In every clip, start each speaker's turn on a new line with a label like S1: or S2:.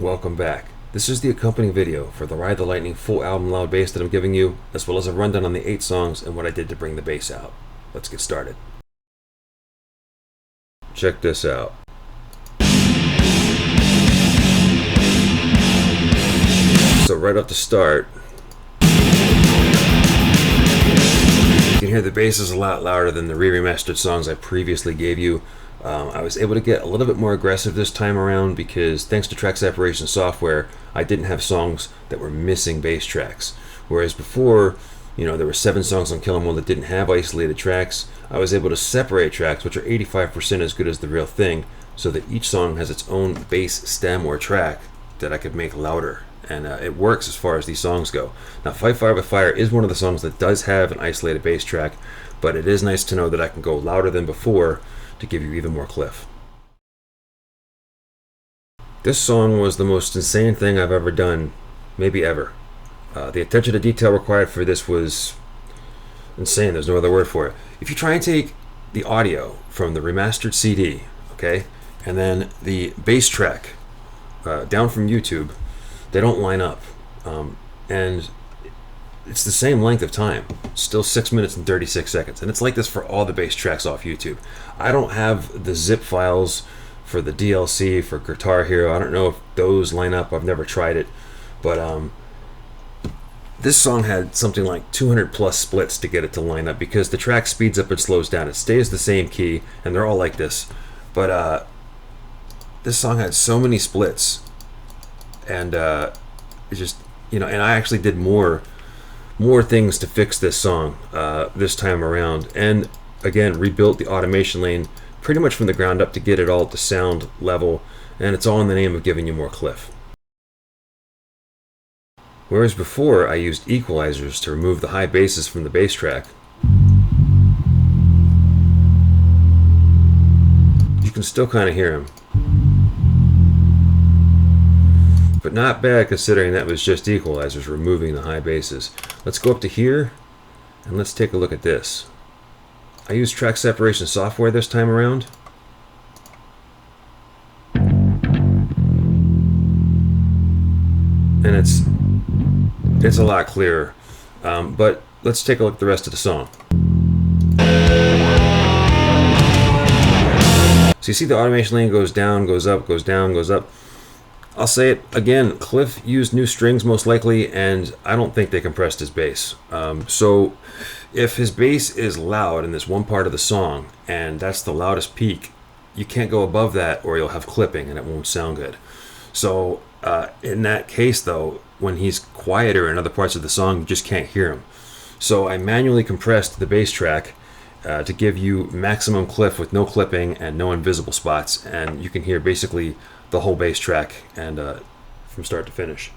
S1: Welcome back. This is the accompanying video for the Ride the Lightning full album loud bass that I'm giving you, as well as a rundown on the 8 songs and what I did to bring the bass out. Let's get started. Check this out. So right off the start, you can hear the bass is a lot louder than the re-remastered songs I previously gave you. I was able to get a little bit more aggressive this time around because thanks to track separation software, I didn't have songs that were missing bass tracks. Whereas before, there were 7 songs on Kill 'Em All that didn't have isolated tracks. I was able to separate tracks, which are 85% as good as the real thing, so that each song has its own bass stem or track that I could make louder. And it works as far as these songs go. Now, Fight Fire with Fire is one of the songs that does have an isolated bass track, but it is nice to know that I can go louder than before to give you even more cliff. This song was the most insane thing I've ever done, maybe ever. The attention to detail required for this was insane. There's no other word for it. If you try and take the audio from the remastered CD, okay, and then the bass track down from YouTube, they don't line up. And it's the same length of time, still 6 minutes and 36 seconds. And it's like this for all the bass tracks off YouTube. I don't have the zip files for the DLC, for Guitar Hero. I don't know if those line up. I've never tried it. But this song had something like 200 plus splits to get it to line up because the track speeds up and slows down. It stays the same key, and they're all like this. But this song had so many splits. And it just, and I actually did more things to fix this song this time around, and again rebuilt the automation lane pretty much from the ground up to get it all at the sound level, and it's all in the name of giving you more cliff. Whereas before I used equalizers to remove the high basses from the bass track, you can still kind of hear them. But not bad considering that was just equalizers removing the high basses. Let's go up to here and let's take a look at this. I used track separation software this time around. And it's a lot clearer. But let's take a look at the rest of the song. So you see the automation lane goes down, goes up, goes down, goes up. I'll say it again, Cliff used new strings most likely, and I don't think they compressed his bass. So if his bass is loud in this one part of the song, and that's the loudest peak, you can't go above that or you'll have clipping and it won't sound good. So in that case though, when he's quieter in other parts of the song, you just can't hear him. So I manually compressed the bass track to give you maximum cliff with no clipping and no invisible spots, and you can hear basically the whole bass track and from start to finish.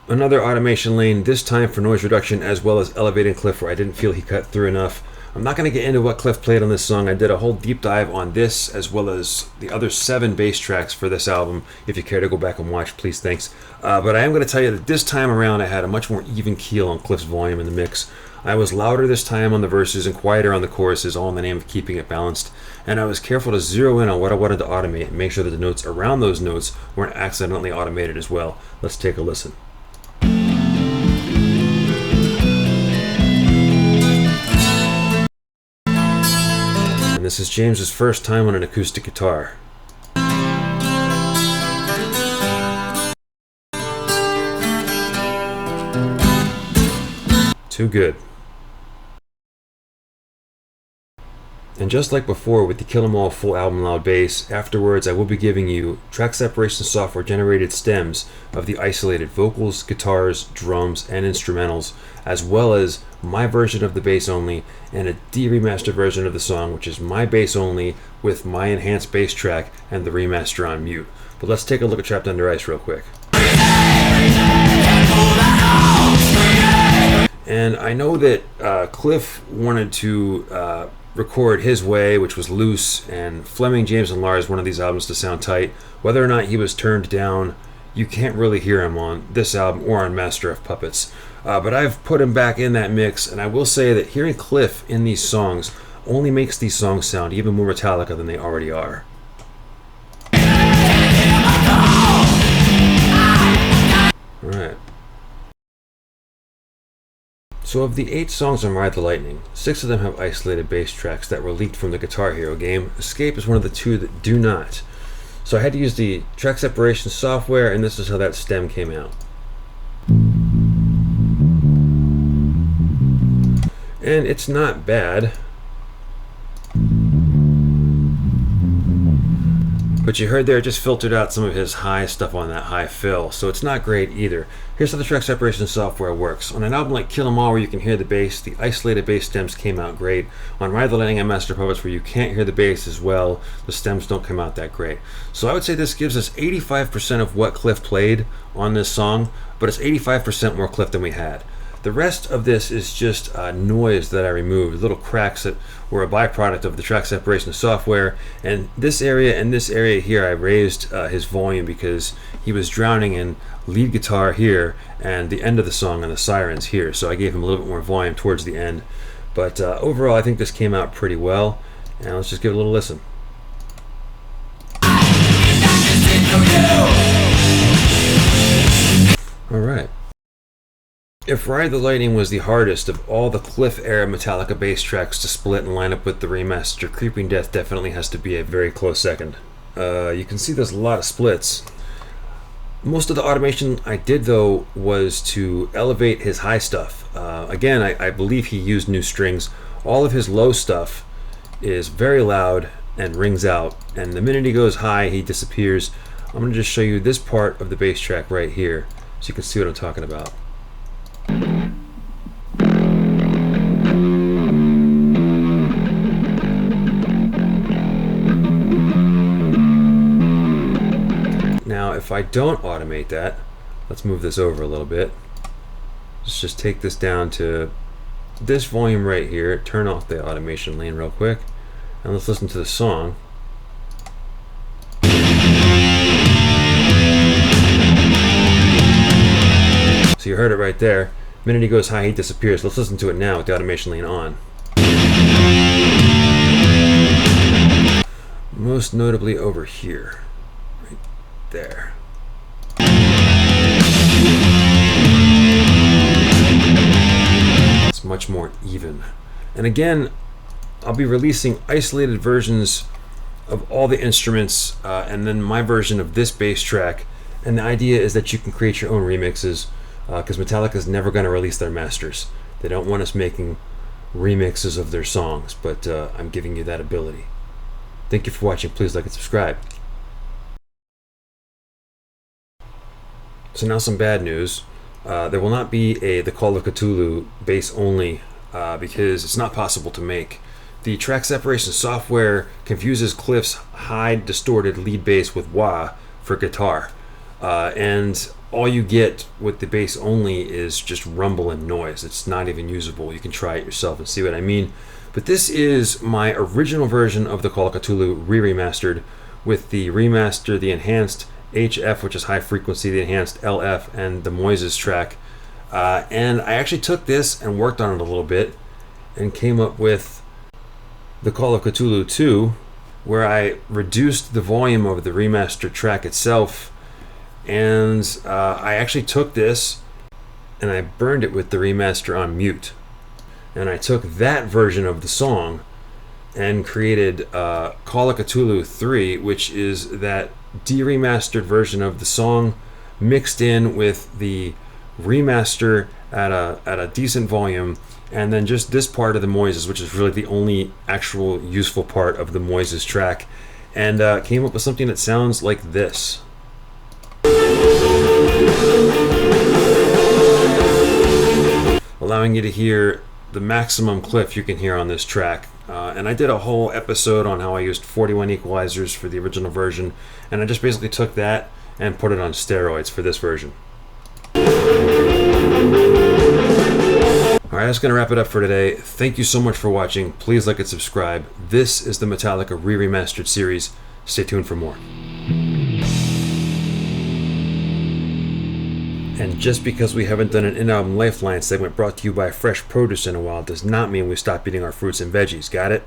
S1: Another automation lane, this time for noise reduction as well as elevating cliff where I didn't feel he cut through enough. I'm not going to get into what Cliff played on this song. I did a whole deep dive on this as well as the other 7 bass tracks for this album. If you care to go back and watch, please, thanks. But I am going to tell you that this time around I had a much more even keel on Cliff's volume in the mix. I was louder this time on the verses and quieter on the choruses, all in the name of keeping it balanced. And I was careful to zero in on what I wanted to automate and make sure that the notes around those notes weren't accidentally automated as well. Let's take a listen. And this is James's first time on an acoustic guitar. Too good. And just like before with the Kill 'Em All full album loud bass, afterwards I will be giving you track separation software generated stems of the isolated vocals, guitars, drums, and instrumentals, as well as my version of the bass only and a de-remastered version of the song, which is my bass only with my enhanced bass track and the remaster on mute. But let's take a look at Trapped Under Ice real quick. And I know that Cliff wanted to record his way, which was loose, and Fleming, James, and Lars wanted these albums to sound tight. Whether or not he was turned down, you can't really hear him on this album or on Master of Puppets. But I've put him back in that mix, and I will say that hearing Cliff in these songs only makes these songs sound even more Metallica than they already are. So of the 8 songs on Ride the Lightning, 6 of them have isolated bass tracks that were leaked from the Guitar Hero game. Escape is one of the 2 that do not. So I had to use the track separation software, and this is how that stem came out. And it's not bad. But you heard there it just filtered out some of his high stuff on that high fill, so it's not great either. Here's how the track separation software works. On an album like Kill 'Em All, where you can hear the bass, the isolated bass stems came out great. On Ride the Lightning and Master Puppets, where you can't hear the bass as well, the stems don't come out that great. So I would say this gives us 85% of what Cliff played on this song, but it's 85% more Cliff than we had. The rest of this is just noise that I removed, little cracks that were a byproduct of the track separation software. And this area here, I raised his volume because he was drowning in lead guitar here and the end of the song and the sirens here. So I gave him a little bit more volume towards the end. But overall, I think this came out pretty well. And let's just give it a little listen. All right. If Ride the Lightning was the hardest of all the Cliff-era Metallica bass tracks to split and line up with the remaster, Creeping Death definitely has to be a very close second. You can see there's a lot of splits. Most of the automation I did, though, was to elevate his high stuff. Again, I believe he used new strings. All of his low stuff is very loud and rings out, and the minute he goes high, he disappears. I'm going to just show you this part of the bass track right here so you can see what I'm talking about. Now, if I don't automate that, let's move this over a little bit. Let's just take this down to this volume right here, turn off the automation lane real quick, and let's listen to the song. So you heard it right there. The minute he goes high, he disappears. Let's listen to it now with the automation lane on. Most notably over here. Right there. It's much more even. And again, I'll be releasing isolated versions of all the instruments and then my version of this bass track. And the idea is that you can create your own remixes. Because Metallica is never going to release their masters. They don't want us making remixes of their songs, but I'm giving you that ability. Thank you for watching. Please like and subscribe. So now some bad news. There will not be the Call of Cthulhu bass only because it's not possible to make. The track separation software confuses Cliff's high distorted lead bass with wah for guitar. And all you get with the bass only is just rumble and noise. It's not even usable. You can try it yourself and see what I mean. But this is my original version of the Call of Cthulhu Re-Remastered with the remaster, the enhanced HF, which is high frequency, the enhanced LF, and the Moises track. And I actually took this and worked on it a little bit and came up with the Call of Cthulhu 2, where I reduced the volume of the remastered track itself. And I actually took this and I burned it with the remaster on mute. And I took that version of the song and created Call of Cthulhu 3, which is that de-remastered version of the song mixed in with the remaster at a decent volume, and then just this part of the Moises, which is really the only actual useful part of the Moises track, and came up with something that sounds like this. Allowing you to hear the maximum Cliff you can hear on this track. And I did a whole episode on how I used 41 equalizers for the original version, and I just basically took that and put it on steroids for this version. Alright, that's going to wrap it up for today. Thank you so much for watching. Please like and subscribe. This is the Metallica Re-Remastered series. Stay tuned for more. And just because we haven't done an in-album Lifeline segment brought to you by Fresh Produce in a while does not mean we stop eating our fruits and veggies. Got it?